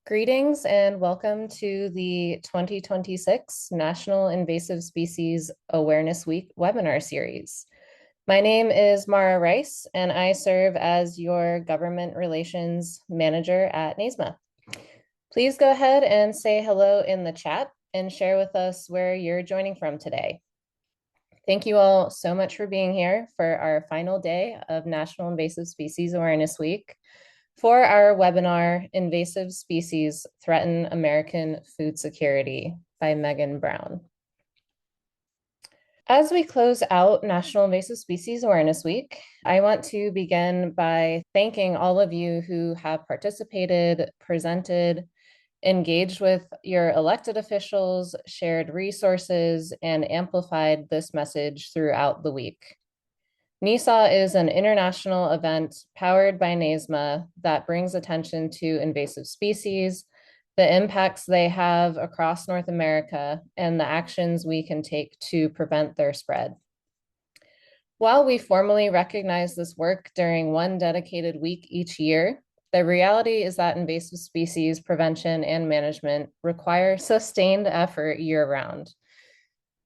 Greetings and welcome to the 2026 National Invasive Species Awareness Week webinar series. My name is Mara Rice, and I serve as your Government Relations Manager at NISAW. Please go ahead and say hello in the chat and share with us where you're joining from today. Thank you all so much for being here for our final day of National Invasive Species Awareness Week for our webinar, Invasive Species Threaten American Food Security by Megan Brown. As we close out National Invasive Species Awareness Week, I want to begin by thanking all of you who have participated, presented, engaged with your elected officials, shared resources, and amplified this message throughout the week. NISAW is an international event powered by NISAW that brings attention to invasive species, the impacts they have across North America, and the actions we can take to prevent their spread. While we formally recognize this work during one dedicated week each year, the reality is that invasive species prevention and management require sustained effort year-round.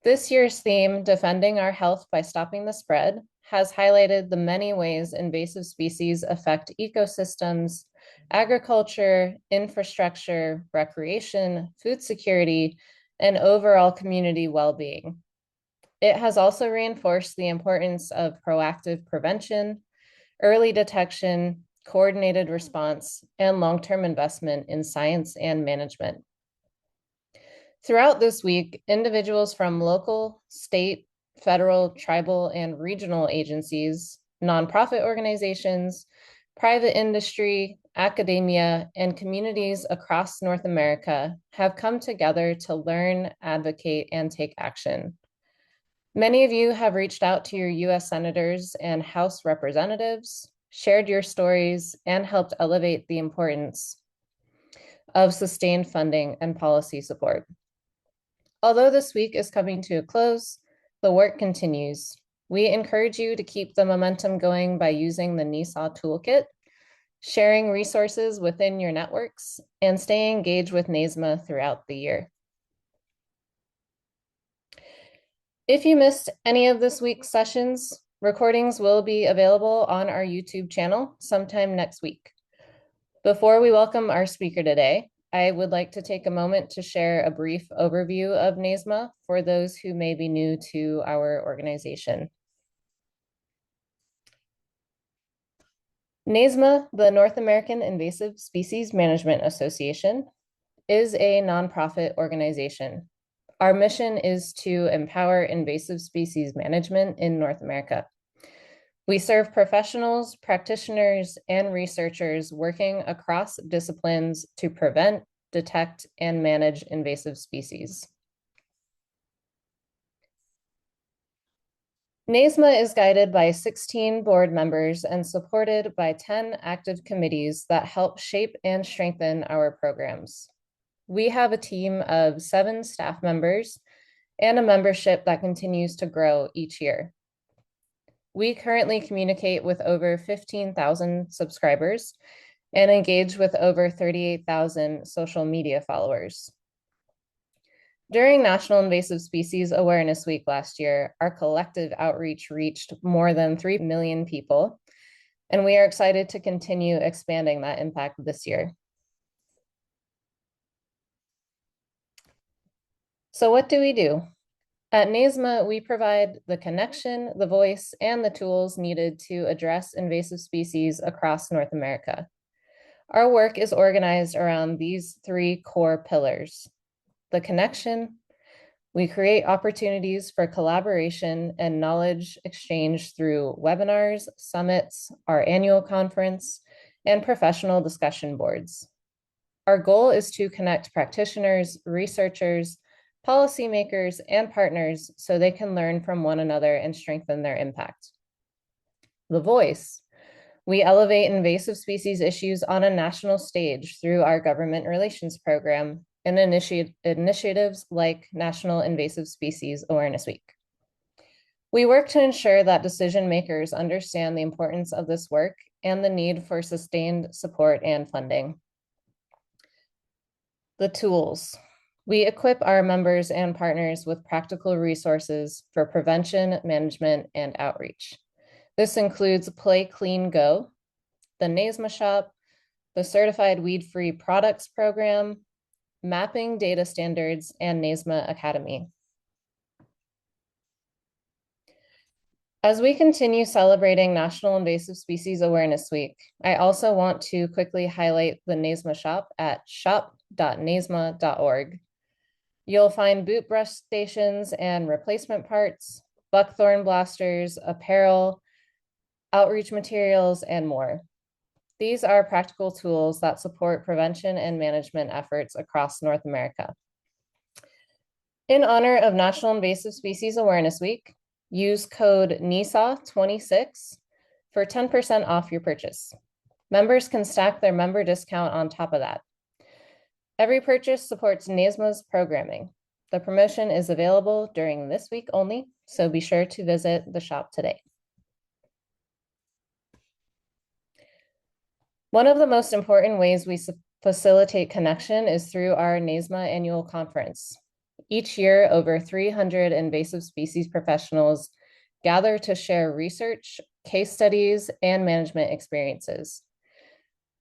This year's theme, Defending Our Health by Stopping the Spread, has highlighted the many ways invasive species affect ecosystems, agriculture, infrastructure, recreation, food security, and overall community well-being. It has also reinforced the importance of proactive prevention, early detection, coordinated response, and long-term investment in science and management. Throughout this week, individuals from local, state, federal, tribal, and regional agencies, nonprofit organizations, private industry, academia, and communities across North America have come together to learn, advocate, and take action. Many of you have reached out to your U.S. senators and House representatives, shared your stories, and helped elevate the importance of sustained funding and policy support. Although this week is coming to a close, the work continues. We encourage you to keep the momentum going by using the NISAW Toolkit, sharing resources within your networks, and staying engaged with NISAW throughout the year. If you missed any of this week's sessions, recordings will be available on our YouTube channel sometime next week. Before we welcome our speaker today, I would like to take a moment to share a brief overview of NISAW for those who may be new to our organization. NISAW, the North American Invasive Species Management Association, is a nonprofit organization. Our mission is to empower invasive species management in North America. We serve professionals, practitioners, and researchers working across disciplines to prevent, detect, and manage invasive species. NISAW is guided by 16 board members and supported by 10 active committees that help shape and strengthen our programs. We have a team of 7 staff members and a membership that continues to grow each year. We currently communicate with over 15,000 subscribers and engage with over 38,000 social media followers. During National Invasive Species Awareness Week last year, our collective outreach reached more than 3 million people, and we are excited to continue expanding that impact this year. So what do we do? At NISAW, we provide the connection, the voice, and the tools needed to address invasive species across North America. Our work is organized around these 3 core pillars. The connection, we create opportunities for collaboration and knowledge exchange through webinars, summits, our annual conference, and professional discussion boards. Our goal is to connect practitioners, researchers, policymakers, and partners so they can learn from one another and strengthen their impact. The voice. We elevate invasive species issues on a national stage through our government relations program and initiatives like National Invasive Species Awareness Week. We work to ensure that decision makers understand the importance of this work and the need for sustained support and funding. The tools. We equip our members and partners with practical resources for prevention, management, and outreach. This includes Play Clean Go, the NISAW Shop, the Certified Weed-Free Products Program, Mapping Data Standards, and NISAW Academy. As we continue celebrating National Invasive Species Awareness Week, I also want to quickly highlight the NISAW Shop at shop.nisma.org. You'll find boot brush stations and replacement parts, buckthorn blasters, apparel, outreach materials, and more. These are practical tools that support prevention and management efforts across North America. In honor of National Invasive Species Awareness Week, use code NISAW26 for 10% off your purchase. Members can stack their member discount on top of that. Every purchase supports NISMA's programming. The promotion is available during this week only, so be sure to visit the shop today. One of the most important ways we facilitate connection is through our NISMA annual conference. Each year, over 300 invasive species professionals gather to share research, case studies, and management experiences.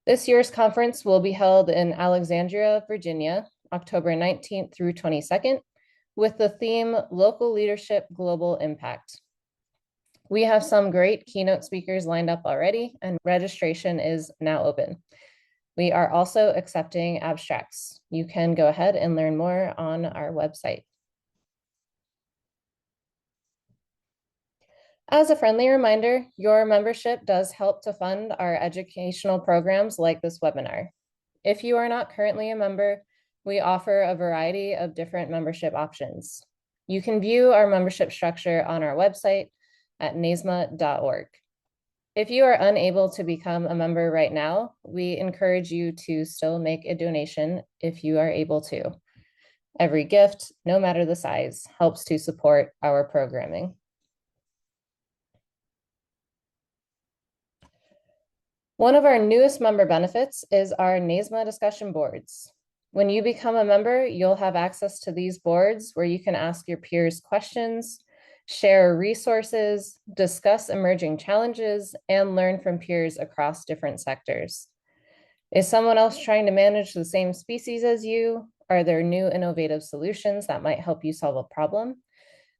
This year's conference will be held in Alexandria, Virginia, October 19th through 22nd, with the theme Local Leadership, Global Impact. We have some great keynote speakers lined up already, and registration is now open. We are also accepting abstracts. You can go ahead and learn more on our website. As a friendly reminder, your membership does help to fund our educational programs like this webinar. If you are not currently a member, we offer a variety of different membership options. You can view our membership structure on our website at nisma.org. If you are unable to become a member right now, we encourage you to still make a donation if you are able to. Every gift, no matter the size, helps to support our programming. One of our newest member benefits is our NISMA discussion boards. When you become a member, you'll have access to these boards where you can ask your peers questions, share resources, discuss emerging challenges, and learn from peers across different sectors. Is someone else trying to manage the same species as you? Are there new innovative solutions that might help you solve a problem?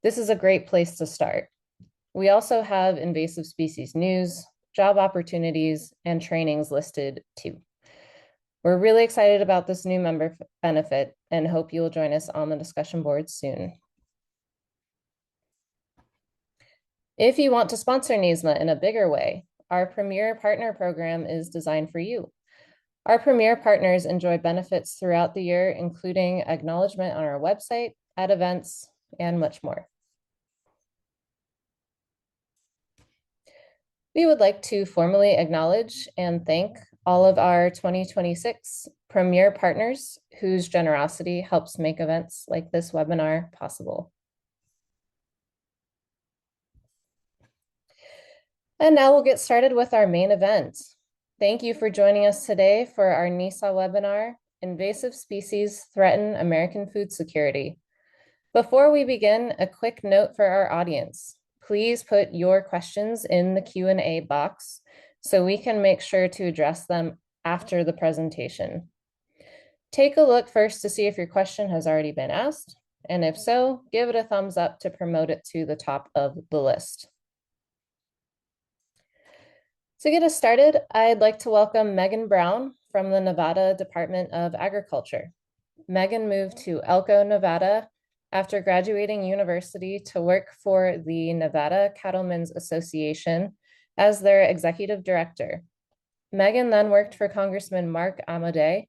This is a great place to start. We also have invasive species news, job opportunities, and trainings listed too. We're really excited about this new member benefit and hope you will join us on the discussion boards soon. If you want to sponsor NISMA in a bigger way, our Premier Partner Program is designed for you. Our Premier Partners enjoy benefits throughout the year, including acknowledgement on our website, at events, and much more. We would like to formally acknowledge and thank all of our 2026 Premier Partners whose generosity helps make events like this webinar possible. And now we'll get started with our main event. Thank you for joining us today for our NISAW webinar, Invasive Species Threaten American Food Security. Before we begin, a quick note for our audience. Please put your questions in the Q&A box so we can make sure to address them after the presentation. Take a look first to see if your question has already been asked, and if so, give it a thumbs up to promote it to the top of the list. To get us started, I'd like to welcome Megan Brown from the Nevada Department of Agriculture. Megan moved to Elko, Nevada after graduating university to work for the Nevada Cattlemen's Association as their executive director. Megan then worked for Congressman Mark Amodei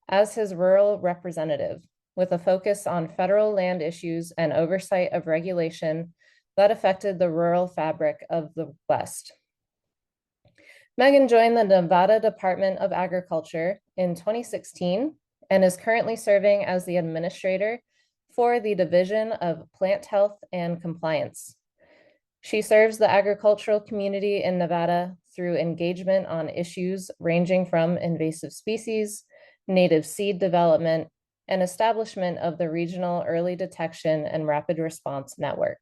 as his rural representative, with a focus on federal land issues and oversight of regulation that affected the rural fabric of the West. Megan joined the Nevada Department of Agriculture in 2016 and is currently serving as the administrator for the Division of Plant Health and Compliance. She serves the agricultural community in Nevada through engagement on issues ranging from invasive species, native seed development, and establishment of the Regional Early Detection and Rapid Response Network.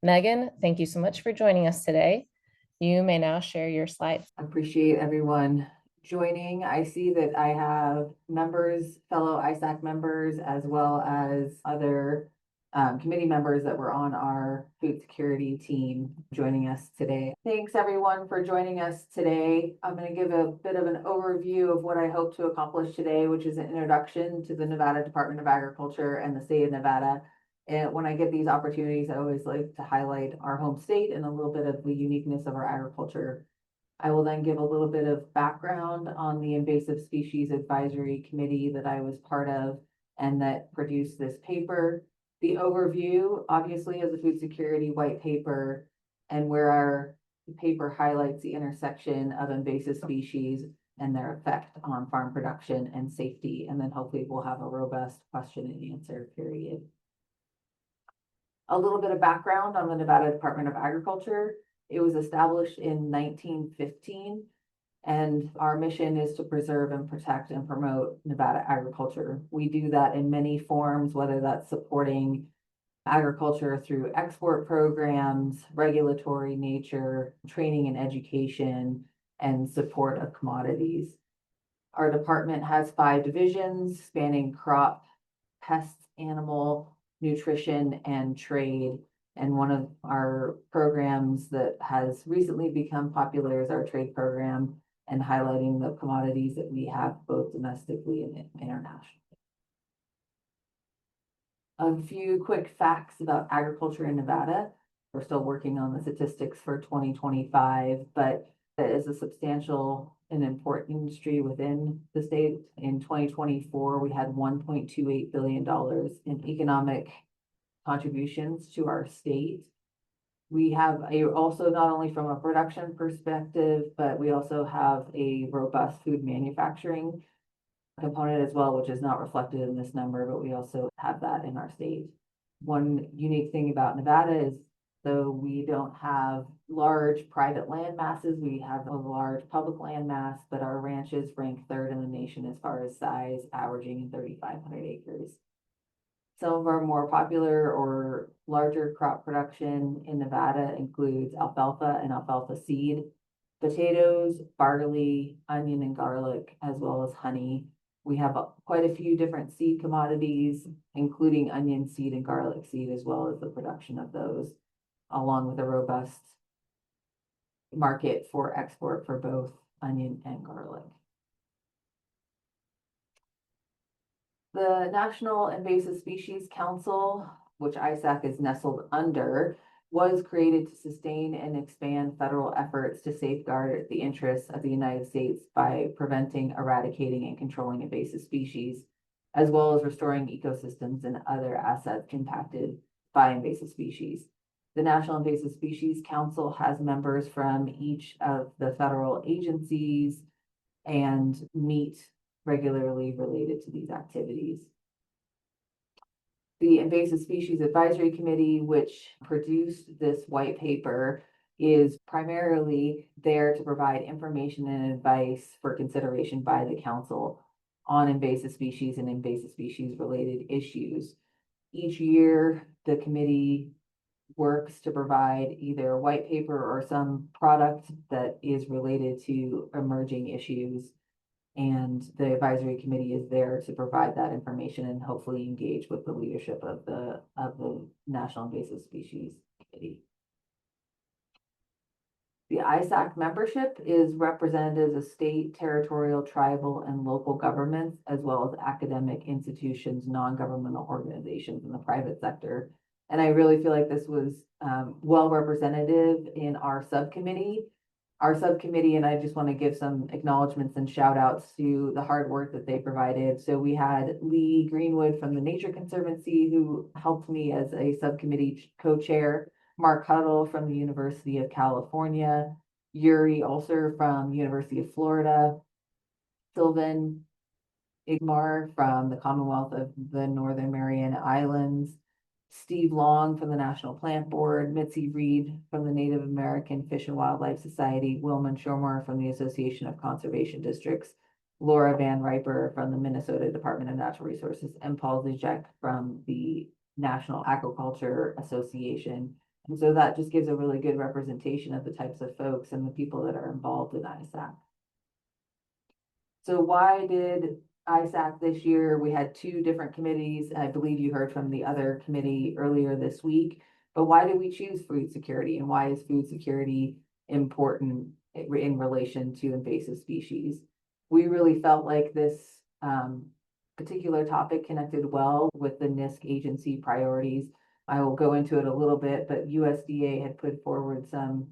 Megan, thank you so much for joining us today. You may now share your slides. I appreciate everyone joining. I see that I have members, fellow ISAC members, as well as other committee members that were on our food security team joining us today. Thanks everyone for joining us today. I'm going to give a bit of an overview of what I hope to accomplish today, which is an introduction to the Nevada Department of Agriculture and the state of Nevada. And when I get these opportunities, I always like to highlight our home state and a little bit of the uniqueness of our agriculture. I will then give a little bit of background on the Invasive Species Advisory Committee that I was part of and that produced this paper. The overview, obviously, is the food security white paper, and where our paper highlights the intersection of invasive species and their effect on farm production and safety. And then hopefully we'll have a robust question and answer period. A little bit of background on the Nevada Department of Agriculture. It was established in 1915, and our mission is to preserve and protect and promote Nevada agriculture. We do that in many forms, whether that's supporting agriculture through export programs, regulatory nature, training and education, and support of commodities. Our department has 5 divisions spanning crop, pests, animal, nutrition, and trade. And one of our programs that has recently become popular is our trade program, and highlighting the commodities that we have both domestically and internationally. A few quick facts about agriculture in Nevada. We're still working on the statistics for 2025, but it is a substantial and important industry within the state. In 2024, we had $1.28 billion in economic contributions to our state. We have also, not only from a production perspective, but we also have a robust food manufacturing component as well, which is not reflected in this number, but we also have that in our state. One unique thing about Nevada is, though we don't have large private land masses, we have a large public land mass, but our ranches rank 3rd in the nation as far as size, averaging 3,500 acres. Some of our more popular or larger crop production in Nevada includes alfalfa and alfalfa seed, potatoes, barley, onion and garlic, as well as honey. We have quite a few different seed commodities, including onion seed and garlic seed, as well as the production of those, along with a robust market for export for both onion and garlic. The National Invasive Species Council, which ISAC is nestled under, was created to sustain and expand federal efforts to safeguard the interests of the United States by preventing, eradicating, and controlling invasive species, as well as restoring ecosystems and other assets impacted by invasive species. The National Invasive Species Council has members from each of the federal agencies and meet regularly related to these activities. The Invasive Species Advisory Committee, which produced this white paper, is primarily there to provide information and advice for consideration by the council on invasive species and invasive species related issues. Each year, the committee works to provide either a white paper or some product that is related to emerging issues. And the advisory committee is there to provide that information and hopefully engage with the leadership of the National Invasive Species Committee. The ISAC membership is representatives of state, territorial, tribal, and local governments, as well as academic institutions, non-governmental organizations, and the private sector. And I really feel like this was well representative in our subcommittee. Our subcommittee, and I just want to give some acknowledgments and shout outs to the hard work that they provided. So we had Lee Greenwood from the Nature Conservancy, who helped me as a subcommittee co-chair, Mark Huddle from the University of California, Yuri Ulcer from University of Florida, Sylvan Igmar from the Commonwealth of the Northern Mariana Islands, Steve Long from the National Plant Board, Mitzi Reed from the Native American Fish and Wildlife Society, Wilman Shomar from the Association of Conservation Districts, Laura Van Riper from the Minnesota Department of Natural Resources, and Paul Zizek from the National Aquaculture Association. And so that just gives a really good representation of the types of folks and the people that are involved in ISAC. So why did ISAC this year? We had two different committees. I believe you heard from the other committee earlier this week. But why did we choose food security, and why is food security important in relation to invasive species? We really felt like this particular topic connected well with the NISC agency priorities. I will go into it a little bit, but USDA had put forward some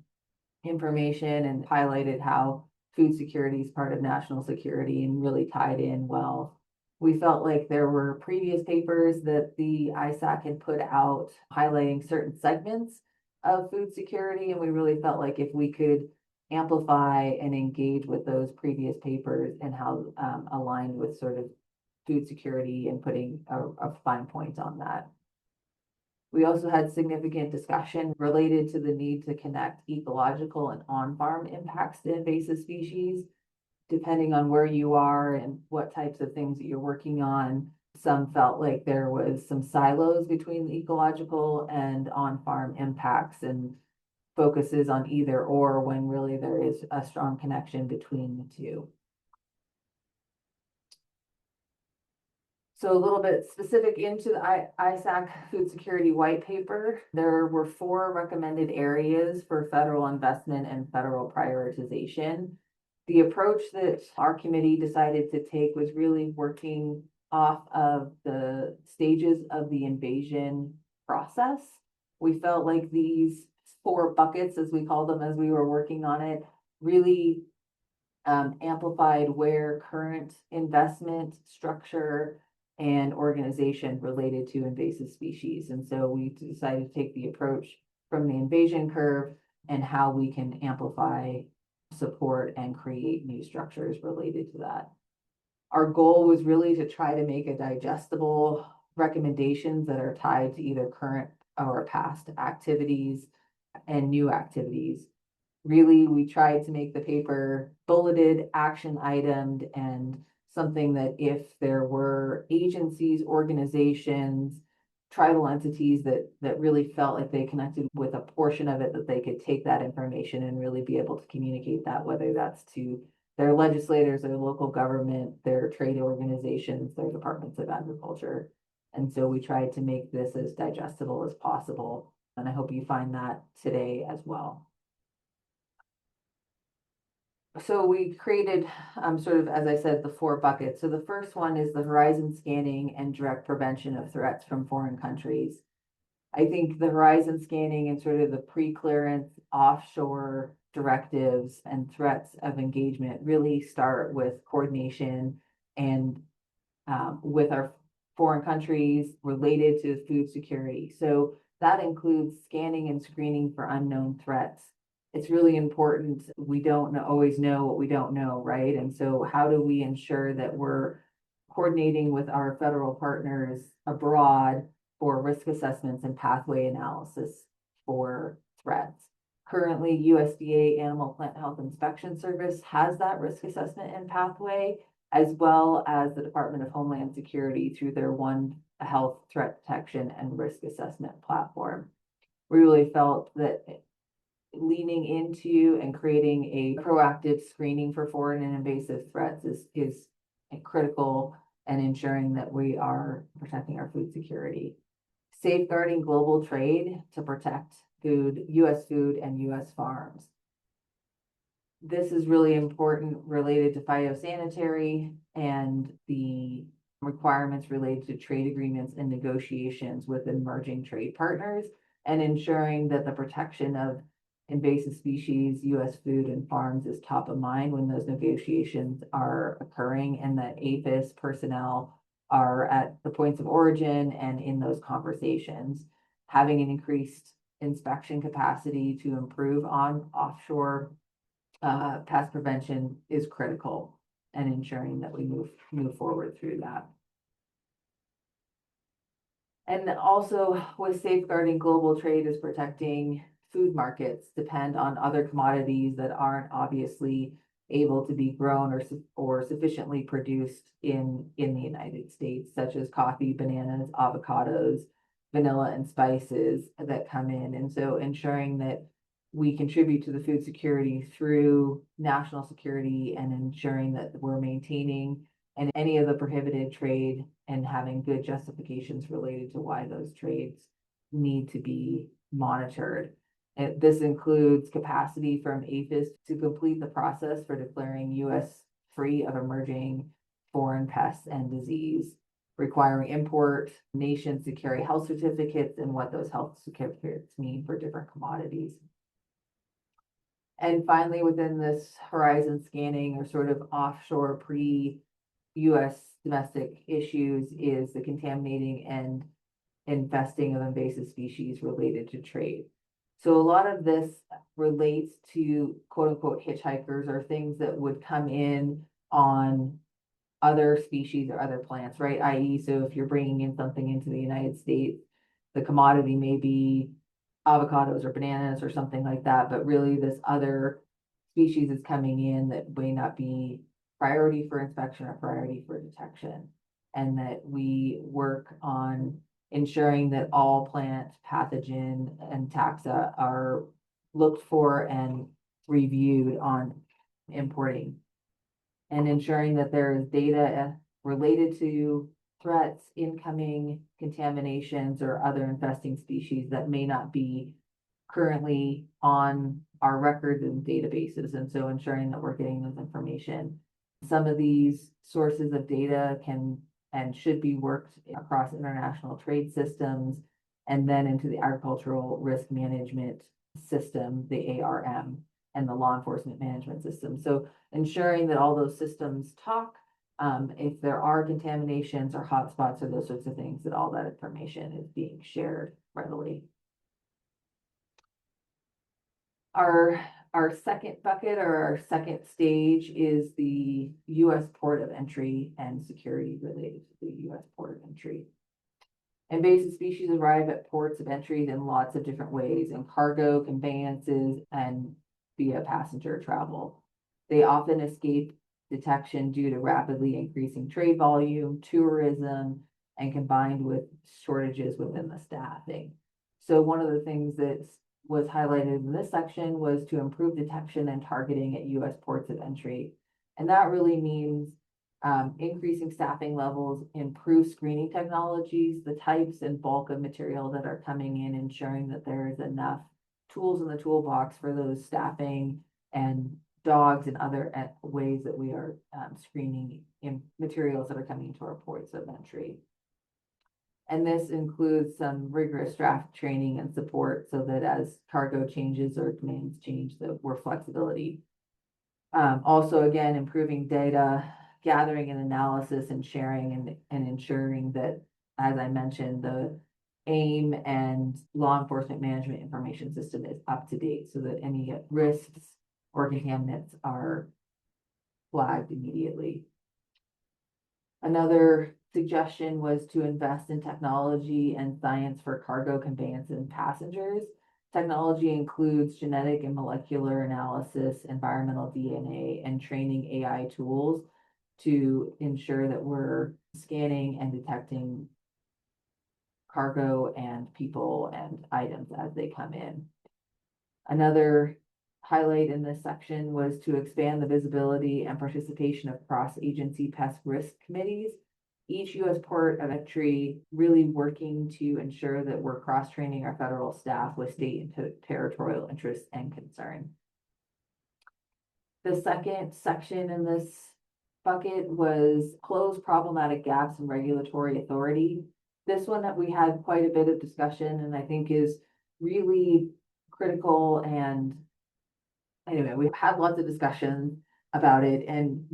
information and highlighted how food security is part of national security and really tied in well. We felt like there were previous papers that the ISAC had put out highlighting certain segments of food security, and we really felt like if we could amplify and engage with those previous papers and how aligned with sort of food security and putting a fine point on that. We also had significant discussion related to the need to connect ecological and on-farm impacts to invasive species. Depending on where you are and what types of things that you're working on, some felt like there was some silos between the ecological and on-farm impacts and focuses on either or, when really there is a strong connection between the two. So a little bit specific into the ISAC food security white paper, there were 4 recommended areas for federal investment and federal prioritization. The approach that our committee decided to take was really working off of the stages of the invasion process. We felt like these 4 buckets, as we called them as we were working on it, really amplified where current investment structure and organization related to invasive species. And so we decided to take the approach from the invasion curve and how we can amplify, support, and create new structures related to that. Our goal was really to try to make a digestible recommendations that are tied to either current or past activities and new activities. Really, we tried to make the paper bulleted, action itemed, and something that if there were agencies, organizations, tribal entities that really felt like they connected with a portion of it, that they could take that information and really be able to communicate that, whether that's to their legislators, their local government, their trade organizations, their departments of agriculture. And so we tried to make this as digestible as possible. And I hope you find that today as well. So we created sort of, as I said, the 4 buckets. So the first one is the horizon scanning and direct prevention of threats from foreign countries. I think the horizon scanning and sort of the pre-clearance offshore directives and threats of engagement really start with coordination and with our foreign countries related to food security. So that includes scanning and screening for unknown threats. It's really important. We don't always know what we don't know, right? And so how do we ensure that we're coordinating with our federal partners abroad for risk assessments and pathway analysis for threats? Currently, USDA Animal Plant Health Inspection Service has that risk assessment and pathway, as well as the Department of Homeland Security through their One Health Threat Detection and Risk Assessment platform. We really felt that leaning into and creating a proactive screening for foreign and invasive threats is critical, and ensuring that we are protecting our food security. Safeguarding global trade to protect food, U.S. food and U.S. farms. This is really important related to phytosanitary and the requirements related to trade agreements and negotiations with emerging trade partners, and ensuring that the protection of invasive species, U.S. food and farms is top of mind when those negotiations are occurring, and that APHIS personnel are at the points of origin and in those conversations. Having an increased inspection capacity to improve on offshore pest prevention is critical, and ensuring that we move forward through that. And also with safeguarding global trade is protecting food markets depend on other commodities that aren't obviously able to be grown or sufficiently produced in the United States, such as coffee, bananas, avocados, vanilla, and spices that come in. And so ensuring that we contribute to the food security through national security and ensuring that we're maintaining and any of the prohibited trade and having good justifications related to why those trades need to be monitored. And this includes capacity from APHIS to complete the process for declaring U.S. free of emerging foreign pests and disease, requiring import nations to carry health certificates and what those health certificates mean for different commodities. And finally, within this horizon scanning or sort of offshore pre-US domestic issues is the contaminating and infesting of invasive species related to trade. So a lot of this relates to quote unquote hitchhikers or things that would come in on other species or other plants, right? i.e., so if you're bringing in something into the United States, the commodity may be avocados or bananas or something like that, but really this other species is coming in that may not be priority for inspection or priority for detection, and that we work on ensuring that all plant pathogen and taxa are looked for and reviewed on importing, and ensuring that there is data related to threats, incoming contaminations, or other infesting species that may not be currently on our records and databases. And so ensuring that we're getting those information. Some of these sources of data can and should be worked across international trade systems and then into the agricultural risk management system, the ARM, and the law enforcement management system. So ensuring that all those systems talk, if there are contaminations or hotspots or those sorts of things, that all that information is being shared readily. Our second bucket or our second stage is the U.S. port of entry and security related to the U.S. port of entry. Invasive species arrive at ports of entry in lots of different ways, in cargo, conveyances, and via passenger travel. They often escape detection due to rapidly increasing trade volume, tourism, and combined with shortages within the staffing. So one of the things that was highlighted in this section was to improve detection and targeting at U.S. ports of entry. And that really means increasing staffing levels, improve screening technologies, the types and bulk of material that are coming in, ensuring that there is enough tools in the toolbox for those staffing and dogs and other ways that we are screening in materials that are coming into our ports of entry. And this includes some rigorous draft training and support so that as cargo changes or demands change, that we're flexibility. Also, again, improving data gathering and analysis and sharing and ensuring that, as I mentioned, the AIM and law enforcement management information system is up to date so that any risks or contaminants are flagged immediately. Another suggestion was to invest in technology and science for cargo conveyance and passengers. Technology includes genetic and molecular analysis, environmental DNA, and training AI tools to ensure that we're scanning and detecting cargo and people and items as they come in. Another highlight in this section was to expand the visibility and participation of cross-agency pest risk committees. Each U.S. port of entry really working to ensure that we're cross-training our federal staff with state and territorial interests and concern. The second section in this bucket was close problematic gaps in regulatory authority. This one that we had quite a bit of discussion and I think is really critical, and anyway, we've had lots of discussions about it, and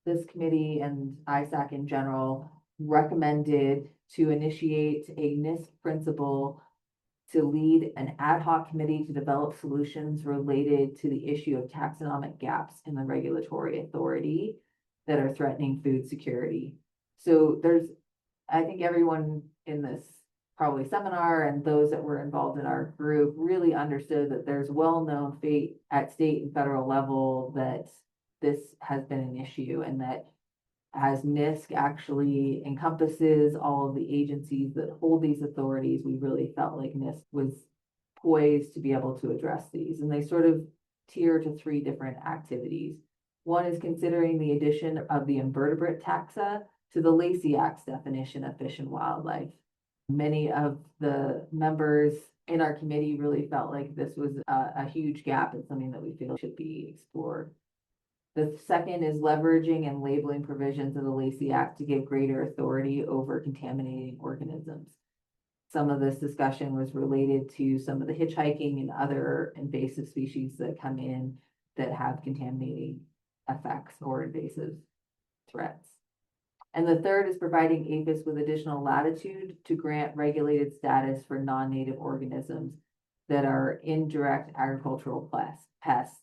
this committee and ISAC in general recommended to initiate a NIST principle to lead an ad hoc committee to develop solutions related to the issue of taxonomic gaps in the regulatory authority that are threatening food security. So I think everyone in this probably seminar, and those that were involved in our group really understood that there's well-known fate at state and federal level that this has been an issue, and that as NISC actually encompasses all of the agencies that hold these authorities, we really felt like NISC was poised to be able to address these. And they sort of tier to three different activities. One is considering the addition of the invertebrate taxa to the ISAC's definition of fish and wildlife. Many of the members in our committee really felt like this was a huge gap and something that we feel should be explored. The second is leveraging and labeling provisions of the Lacey Act to give greater authority over contaminating organisms. Some of this discussion was related to some of the hitchhiking and other invasive species that come in that have contaminating effects or invasive threats. And the third is providing APHIS with additional latitude to grant regulated status for non-native organisms that are indirect agricultural pests,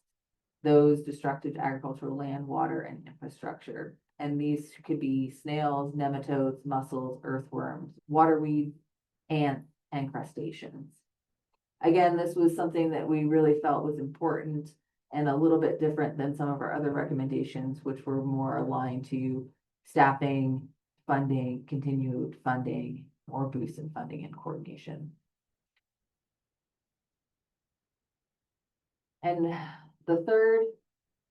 those destructive to agricultural land, water, and infrastructure. And these could be snails, nematodes, mussels, earthworms, waterweed, ants, and crustaceans. Again, this was something that we really felt was important and a little bit different than some of our other recommendations, which were more aligned to staffing, funding, continued funding, or boost in funding and coordination. And the third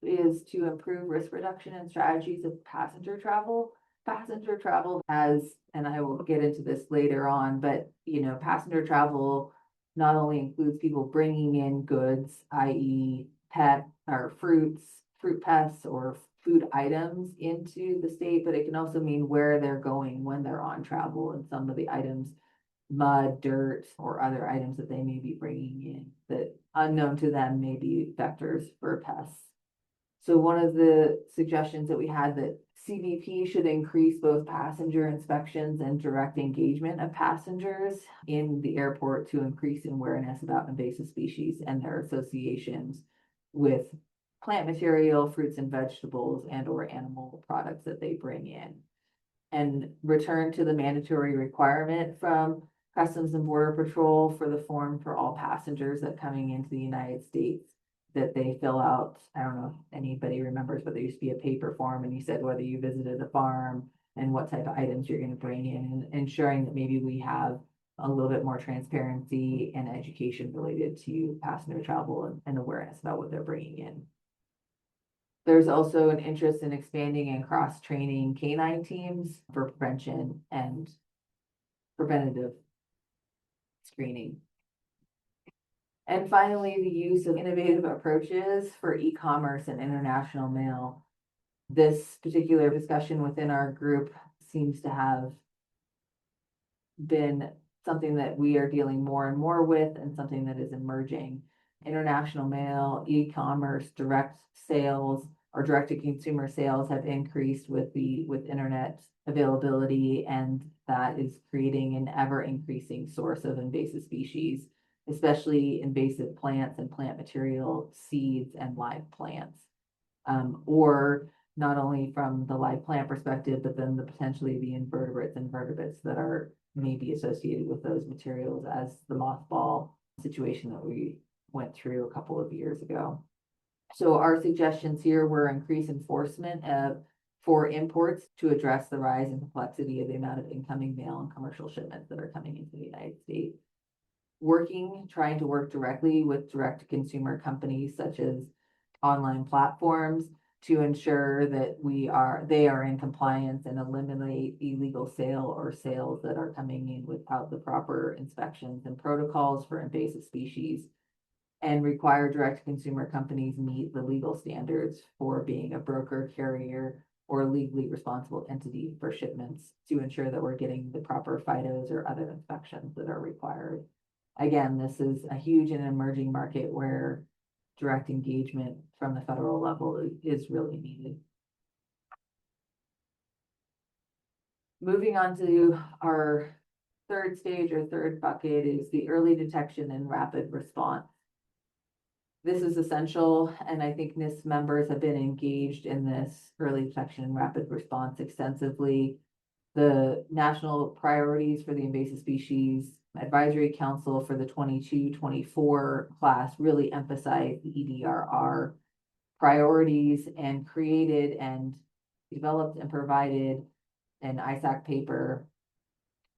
is to improve risk reduction and strategies of passenger travel. Passenger travel has, and I will get into this later on, but passenger travel not only includes people bringing in goods, i.e. pet or fruit pests or food items into the state, but it can also mean where they're going when they're on travel, and some of the items, mud, dirt, or other items that they may be bringing in that unknown to them may be vectors for pests. So one of the suggestions that we had that CBP should increase both passenger inspections and direct engagement of passengers in the airport to increase awareness about invasive species and their associations with plant material, fruits and vegetables, and or animal products that they bring in. And return to the mandatory requirement from Customs and Border Patrol for the form for all passengers that coming into the United States that they fill out. I don't know if anybody remembers, but there used to be a paper form and you said whether you visited a farm and what type of items you're going to bring in, and ensuring that maybe we have a little bit more transparency and education related to passenger travel and awareness about what they're bringing in. There's also an interest in expanding and cross-training canine teams for prevention and preventative screening. And finally, the use of innovative approaches for e-commerce and international mail. This particular discussion within our group seems to have been something that we are dealing more and more with, and something that is emerging. International mail, e-commerce, direct sales, or direct-to-consumer sales have increased with internet availability, and that is creating an ever-increasing source of invasive species, especially invasive plants and plant material, seeds, and live plants. Or not only from the live plant perspective, but then potentially the invertebrates and vertebrates that are maybe associated with those materials, as the mothball situation that we went through a couple of years ago. So our suggestions here were increase enforcement for imports to address the rise in complexity of the amount of incoming mail and commercial shipments that are coming into the United States. Trying to work directly with direct-to-consumer companies such as online platforms to ensure that they are in compliance and eliminate illegal sale or sales that are coming in without the proper inspections and protocols for invasive species, and require direct-to-consumer companies meet the legal standards for being a broker, carrier, or legally responsible entity for shipments to ensure that we're getting the proper phytos or other inspections that are required. Again, this is a huge and emerging market where direct engagement from the federal level is really needed. Moving on to our third stage or third bucket is the early detection and rapid response. This is essential, and I think NIST members have been engaged in this early detection and rapid response extensively. The national priorities for the Invasive Species Advisory Council for the 22-24 class really emphasized the EDRR priorities and created and developed and provided an ISAC paper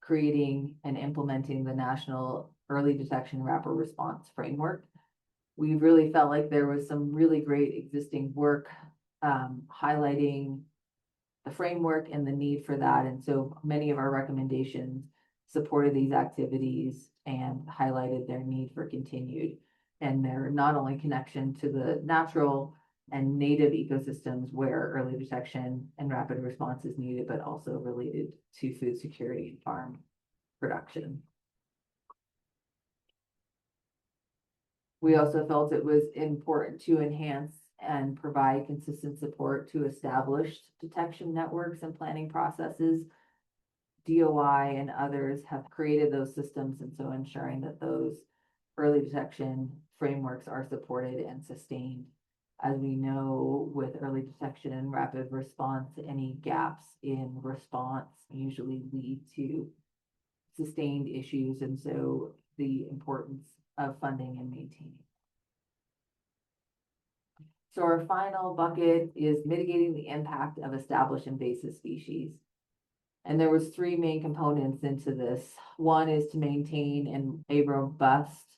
creating and implementing the National Early Detection Rapid Response Framework. We really felt like there was some really great existing work highlighting the framework and the need for that. And so many of our recommendations supported these activities and highlighted their need for continued and their not only connection to the natural and native ecosystems where early detection and rapid response is needed, but also related to food security and farm production. We also felt it was important to enhance and provide consistent support to established detection networks and planning processes. DOI and others have created those systems, and so ensuring that those early detection frameworks are supported and sustained. As we know, with early detection and rapid response, any gaps in response usually lead to sustained issues, and so the importance of funding and maintaining. So our final bucket is mitigating the impact of established invasive species. And there was three main components into this. One is to maintain a robust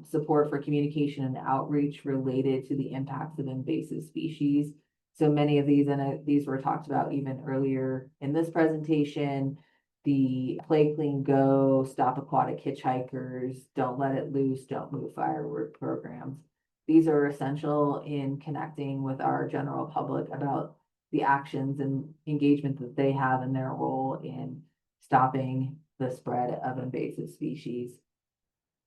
support for communication and outreach related to the impacts of invasive species. So many of these, and these were talked about even earlier in this presentation, the Play Clean Go, Stop Aquatic Hitchhikers, Don't Let It Loose, Don't Move Firework programs. These are essential in connecting with our general public about the actions and engagement that they have in their role in stopping the spread of invasive species.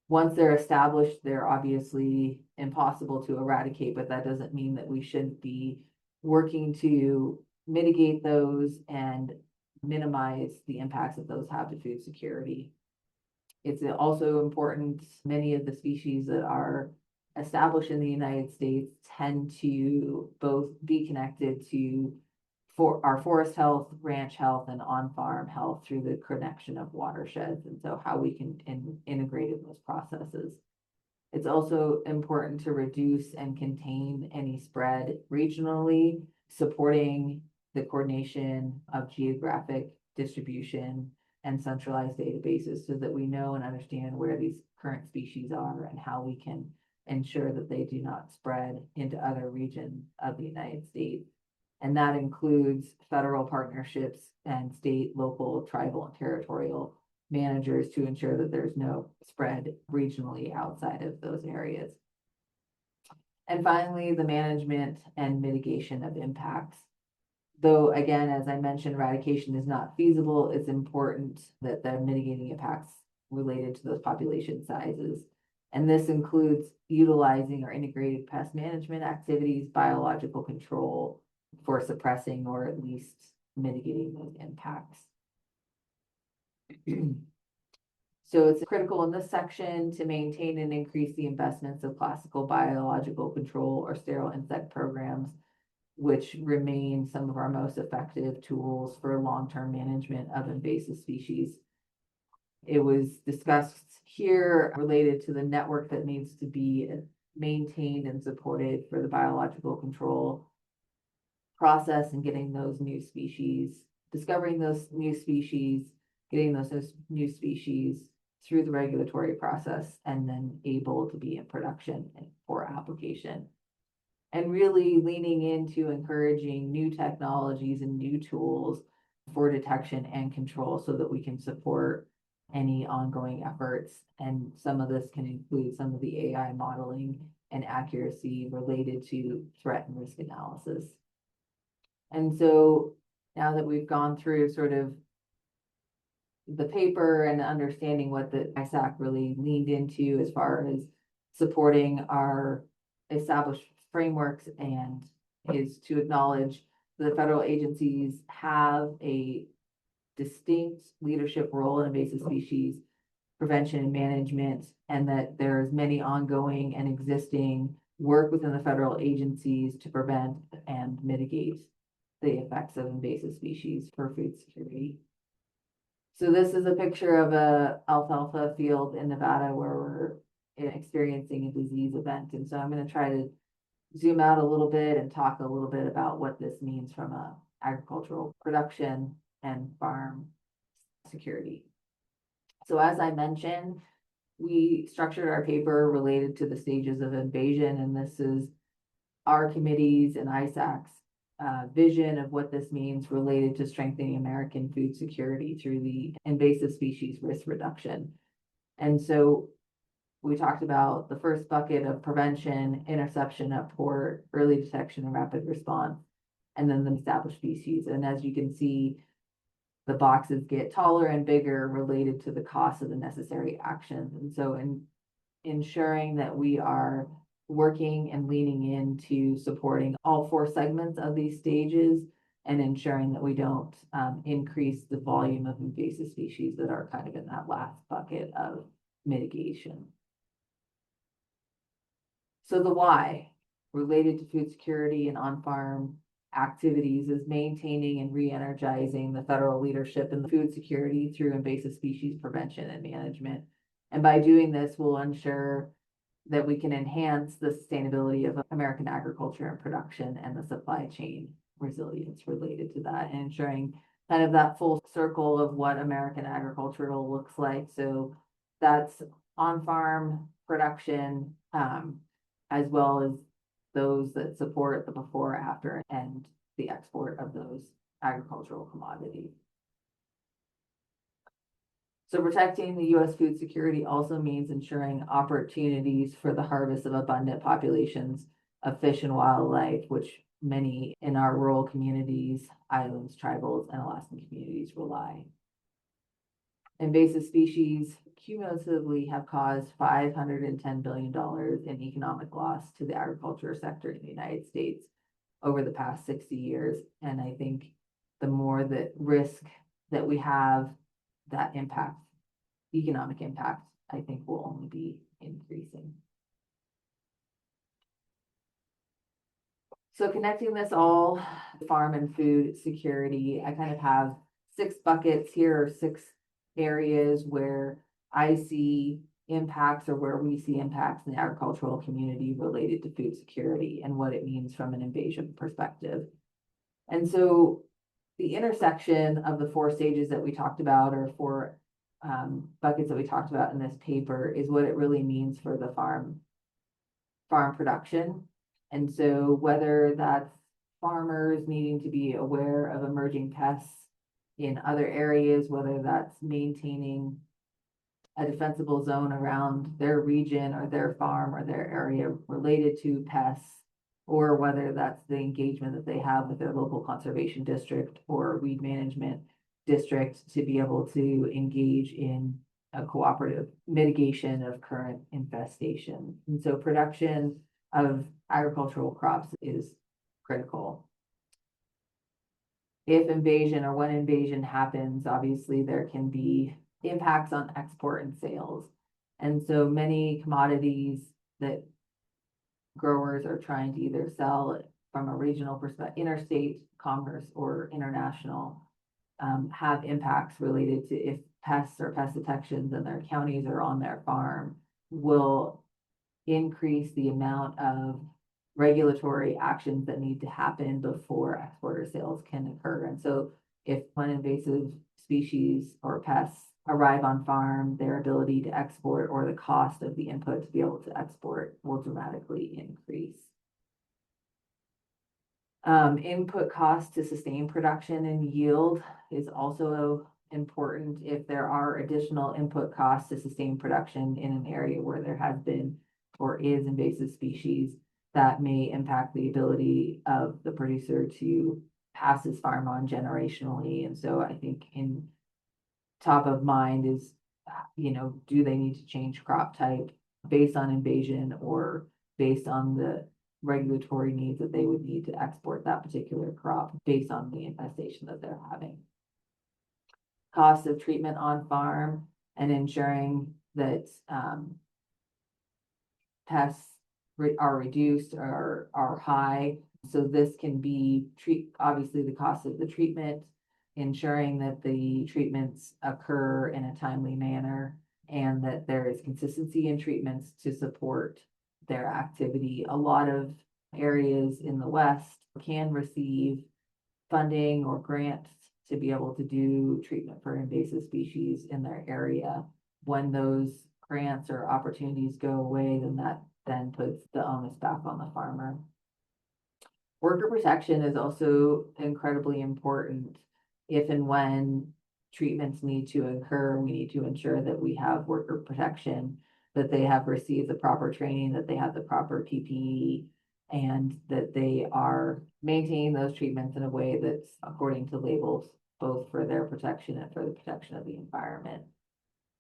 Once they're established, they're obviously impossible to eradicate, but that doesn't mean that we shouldn't be working to mitigate those and minimize the impacts that those have to food security. It's also important, many of the species that are established in the United States tend to both be connected to our forest health, ranch health, and on-farm health through the connection of watersheds, and so how we can integrate in those processes. It's also important to reduce and contain any spread regionally, supporting the coordination of geographic distribution and centralized databases so that we know and understand where these current species are and how we can ensure that they do not spread into other regions of the United States. And that includes federal partnerships and state, local, tribal, and territorial managers to ensure that there's no spread regionally outside of those areas. And finally, the management and mitigation of impacts. Though, again, as I mentioned, eradication is not feasible, it's important that they're mitigating impacts related to those population sizes. And this includes utilizing our integrated pest management activities, biological control for suppressing or at least mitigating those impacts. So it's critical in this section to maintain and increase the investments of classical biological control or sterile insect programs, which remain some of our most effective tools for long-term management of invasive species. It was discussed here related to the network that needs to be maintained and supported for the biological control process and getting those new species, discovering those new species, getting those new species through the regulatory process, and then able to be in production for application. And really leaning into encouraging new technologies and new tools for detection and control so that we can support any ongoing efforts. And some of this can include some of the AI modeling and accuracy related to threat and risk analysis. And so now that we've gone through sort of the paper and understanding what the ISAC really leaned into as far as supporting our established frameworks, and is to acknowledge the federal agencies have a distinct leadership role in invasive species prevention and management, and that there's many ongoing and existing work within the federal agencies to prevent and mitigate the effects of invasive species for food security. So this is a picture of a alfalfa field in Nevada where we're experiencing a disease event. And so I'm going to try to zoom out a little bit and talk a little bit about what this means from a agricultural production and farm security. So as I mentioned, we structured our paper related to the stages of invasion, and this is our committee's and ISAC's vision of what this means related to strengthening American food security through the invasive species risk reduction. And so we talked about the first bucket of prevention, interception at port, early detection and rapid response, and then the established species. And as you can see, the boxes get taller and bigger related to the cost of the necessary actions. And so in ensuring that we are working and leaning into supporting all four segments of these stages and ensuring that we don't increase the volume of invasive species that are kind of in that last bucket of mitigation. So the why related to food security and on-farm activities is maintaining and re-energizing the federal leadership in food security through invasive species prevention and management. And by doing this, we'll ensure that we can enhance the sustainability of American agriculture and production and the supply chain resilience related to that, and ensuring kind of that full circle of what American agricultural looks like. So that's on-farm production, as well as those that support the before, after, and the export of those agricultural commodities. So protecting the U.S. food security also means ensuring opportunities for the harvest of abundant populations of fish and wildlife, which many in our rural communities, islands, tribals, and Alaskan communities rely. Invasive species cumulatively have caused $510 billion in economic loss to the agriculture sector in the United States over the past 60 years. And I think the more that risk that we have, that impact, economic impact, I think will only be increasing. So connecting this all, farm and food security, I kind of have 6 buckets here, or 6 areas where I see impacts, or where we see impacts in the agricultural community related to food security and what it means from an invasion perspective. And so the intersection of the 4 stages that we talked about, or 4 buckets that we talked about in this paper, is what it really means for the farm production. And so whether that's farmers needing to be aware of emerging pests in other areas, whether that's maintaining a defensible zone around their region or their farm or their area related to pests, or whether that's the engagement that they have with their local conservation district or weed management district to be able to engage in a cooperative mitigation of current infestation. And so production of agricultural crops is critical. If invasion, or when invasion happens, obviously there can be impacts on export and sales. And so many commodities that growers are trying to either sell from a regional perspective, interstate commerce or international, have impacts related to if pests or pest detections in their counties or on their farm will increase the amount of regulatory actions that need to happen before export or sales can occur. And so if one invasive species or pests arrive on farm, their ability to export or the cost of the input to be able to export will dramatically increase. Input costs to sustain production and yield is also important. If there are additional input costs to sustain production in an area where there has been or is invasive species, that may impact the ability of the producer to pass his farm on generationally. And so I think in top of mind is, do they need to change crop type based on invasion or based on the regulatory needs that they would need to export that particular crop based on the infestation that they're having. Cost of treatment on farm and ensuring that pests are reduced or are high So this can be obviously the cost of the treatment, ensuring that the treatments occur in a timely manner and that there is consistency in treatments to support their activity. A lot of areas in the West can receive funding or grants to be able to do treatment for invasive species in their area. When those grants or opportunities go away, then that then puts the onus back on the farmer. Worker protection is also incredibly important. If and when treatments need to occur, we need to ensure that we have worker protection, that they have received the proper training, that they have the proper PPE, and that they are maintaining those treatments in a way that's according to labels, both for their protection and for the protection of the environment.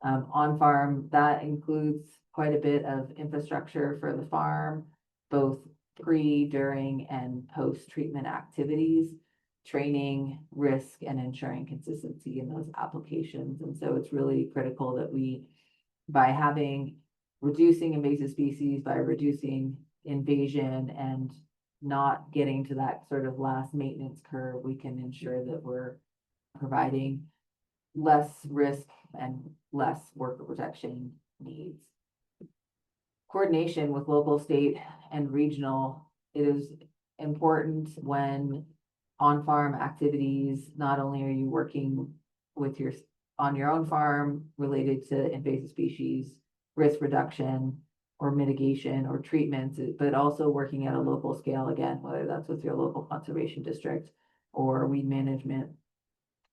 On farm, that includes quite a bit of infrastructure for the farm, both pre, during, and post-treatment activities, training, risk, and ensuring consistency in those applications. And so it's really critical that we, by reducing invasive species, by reducing invasion and not getting to that sort of last maintenance curve, we can ensure that we're providing less risk and less worker protection needs. Coordination with local, state, and regional. It is important when on-farm activities, not only are you working with on your own farm related to invasive species, risk reduction or mitigation or treatments, but also working at a local scale, again, whether that's with your local conservation district or weed management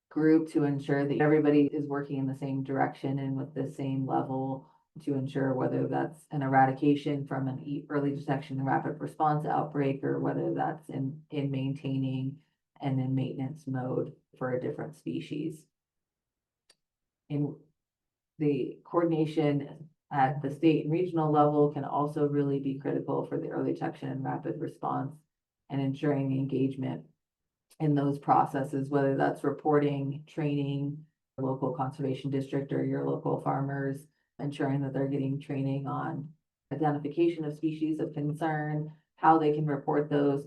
group, to ensure that everybody is working in the same direction and with the same level, to ensure whether that's an eradication from an early detection and rapid response outbreak, or whether that's in maintaining and in maintenance mode for a different species. In the coordination at the state and regional level can also really be critical for the early detection and rapid response and ensuring the engagement in those processes, whether that's reporting, training, local conservation district or your local farmers, ensuring that they're getting training on identification of species of concern, how they can report those,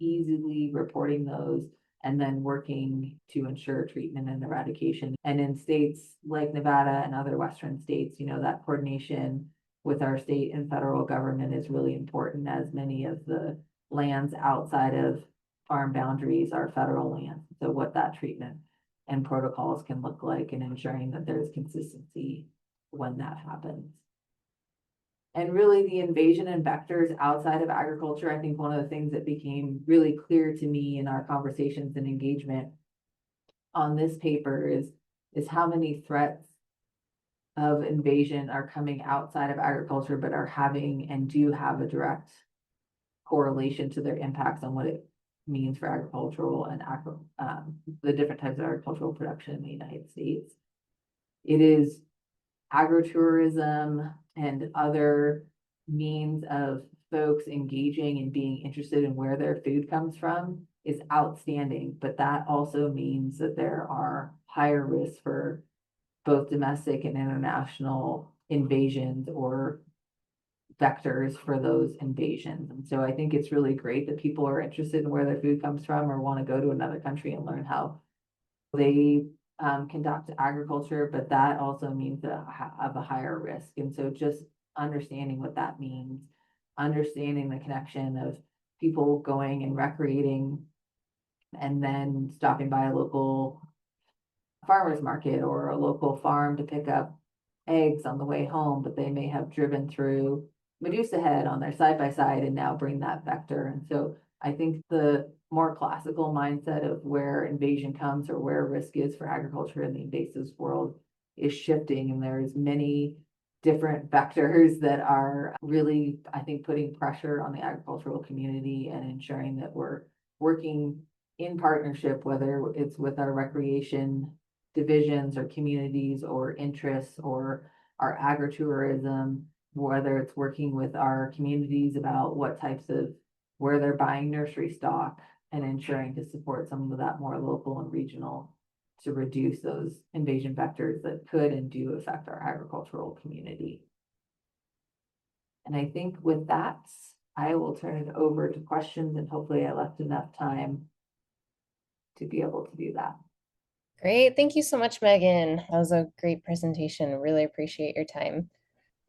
easily reporting those, and then working to ensure treatment and eradication. And in states like Nevada and other Western states, that coordination with our state and federal government is really important, as many of the lands outside of farm boundaries are federal lands. So what that treatment and protocols can look like, and ensuring that there's consistency when that happens. And really the invasion and vectors outside of agriculture, I think one of the things that became really clear to me in our conversations and engagement on this paper is how many threats of invasion are coming outside of agriculture, but are having and do have a direct correlation to their impacts on what it means for agricultural and the different types of agricultural production in the United States. It is agritourism and other means of folks engaging and being interested in where their food comes from is outstanding, but that also means that there are higher risks for both domestic and international invasions or vectors for those invasions. And so I think it's really great that people are interested in where their food comes from, or want to go to another country and learn how they conduct agriculture, but that also means that have a higher risk. And so just understanding what that means, understanding the connection of people going and recreating and then stopping by a local farmer's market or a local farm to pick up eggs on the way home, but they may have driven through Medusa Head on their side-by-side and now bring that vector. And so I think the more classical mindset of where invasion comes or where risk is for agriculture in the invasives world is shifting, and there's many different vectors that are really, I think, putting pressure on the agricultural community and ensuring that we're working in partnership, whether it's with our recreation divisions or communities or interests or our agritourism, whether it's working with our communities about what types of where they're buying nursery stock and ensuring to support some of that more local and regional to reduce those invasion vectors that could and do affect our agricultural community. And I think with that, I will turn it over to questions, and hopefully I left enough time to be able to do that. Great. Thank you so much, Megan. That was a great presentation. Really appreciate your time.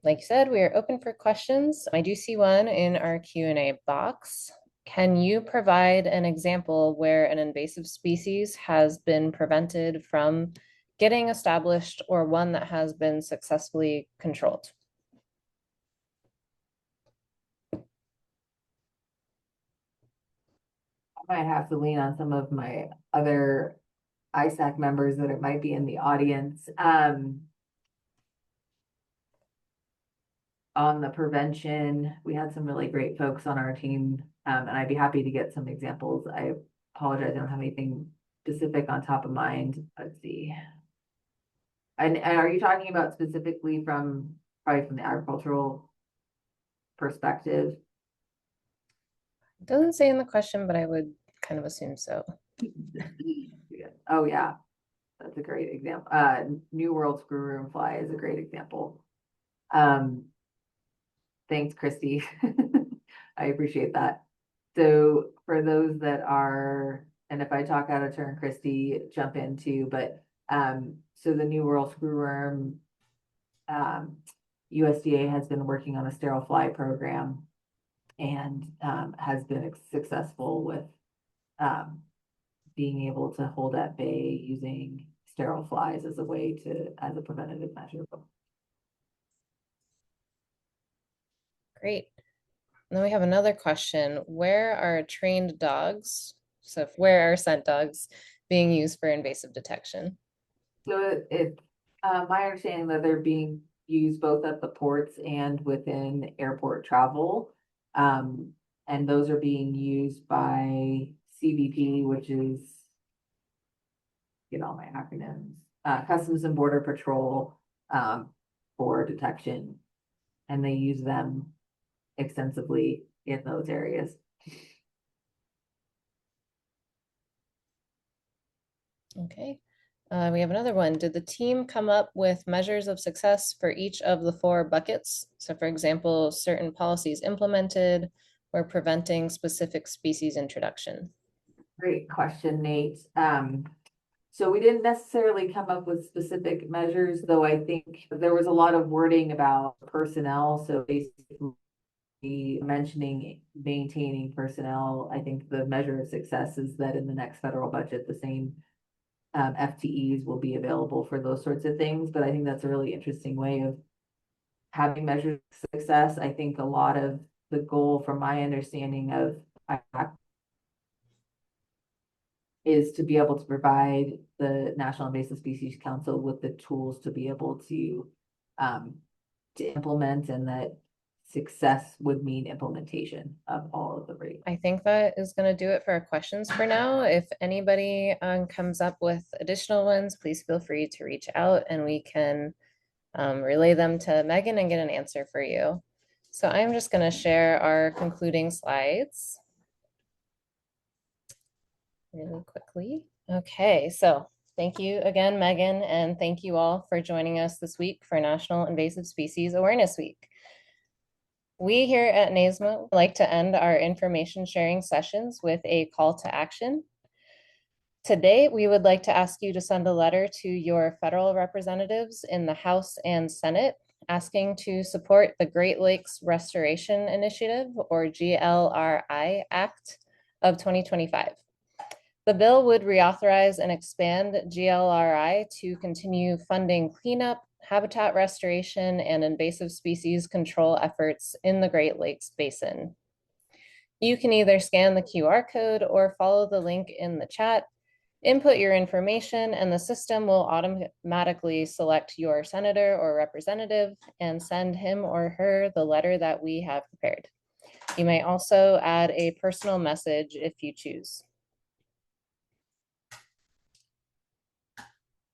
Like you said, we are open for questions. I do see one in our Q&A box. Can you provide an example where an invasive species has been prevented from getting established or one that has been successfully controlled? I might have to lean on some of my other ISAC members that it might be in the audience. On the prevention, we had some really great folks on our team, and I'd be happy to get some examples. I apologize, I don't have anything specific on top of mind. Let's see. And are you talking about specifically probably from the agricultural perspective? It doesn't say in the question, but I would kind of assume so. Oh, yeah, that's a great example. New World screwworm fly is a great example. Thanks, Christy. I appreciate that. So for those that are, and if I talk out of turn, Christy, jump in too, but so the New World screwworm, USDA has been working on a sterile fly program and has been successful with being able to hold at bay using sterile flies as a preventative measure. Great. And then we have another question. Where are trained dogs, so where are scent dogs being used for invasive detection? So it's my understanding that they're being used both at the ports and within airport travel. And those are being used by CBP, which is, get all my acronyms, Customs and Border Patrol, for detection. And they use them extensively in those areas. Okay. We have another one. Did the team come up with measures of success for each of the four buckets? So for example, certain policies implemented or preventing specific species introduction. Great question, Nate. So we didn't necessarily come up with specific measures, though I think there was a lot of wording about personnel. So basically mentioning maintaining personnel. I think the measure of success is that in the next federal budget, the same FTEs will be available for those sorts of things. But I think that's a really interesting way of having measured success. I think a lot of the goal, from my understanding of IAC, is to be able to provide the National Invasive Species Council with the tools to be able to implement, and that success would mean implementation of all of the rates. I think that is going to do it for our questions for now. If anybody comes up with additional ones, please feel free to reach out and we can relay them to Megan and get an answer for you. So I'm just going to share our concluding slides really quickly. Okay, so thank you again, Megan, and thank you all for joining us this week for National Invasive Species Awareness Week. We here at NISAW like to end our information sharing sessions with a call to action. Today, we would like to ask you to send a letter to your federal representatives in the House and Senate asking to support the Great Lakes Restoration Initiative, or GLRI Act of 2025. The bill would reauthorize and expand GLRI to continue funding cleanup, habitat restoration, and invasive species control efforts in the Great Lakes Basin. You can either scan the QR code or follow the link in the chat, input your information, and the system will automatically select your senator or representative and send him or her the letter that we have prepared. You may also add a personal message if you choose.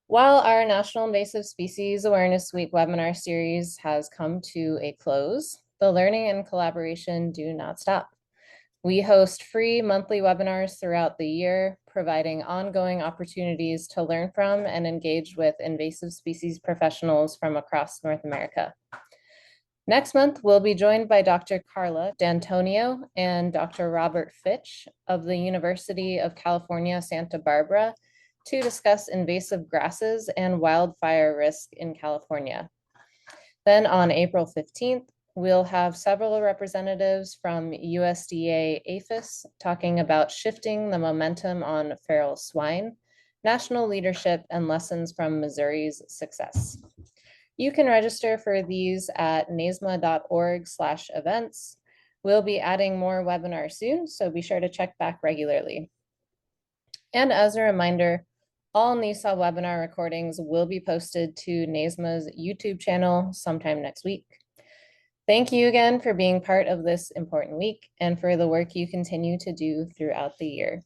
While our National Invasive Species Awareness Week webinar series has come to a close, the learning and collaboration do not stop. We host free monthly webinars throughout the year, providing ongoing opportunities to learn from and engage with invasive species professionals from across North America. Next month, we'll be joined by Dr. Carla D'Antonio and Dr. Robert Fitch of the University of California, Santa Barbara to discuss invasive grasses and wildfire risk in California. Then on April 15th, we'll have several representatives from USDA APHIS talking about shifting the momentum on feral swine, national leadership, and lessons from Missouri's success. You can register for these at nasma.org/events. We'll be adding more webinars soon, so be sure to check back regularly. And as a reminder, all NISAW webinar recordings will be posted to NASMA's YouTube channel sometime next week. Thank you again for being part of this important week and for the work you continue to do throughout the year.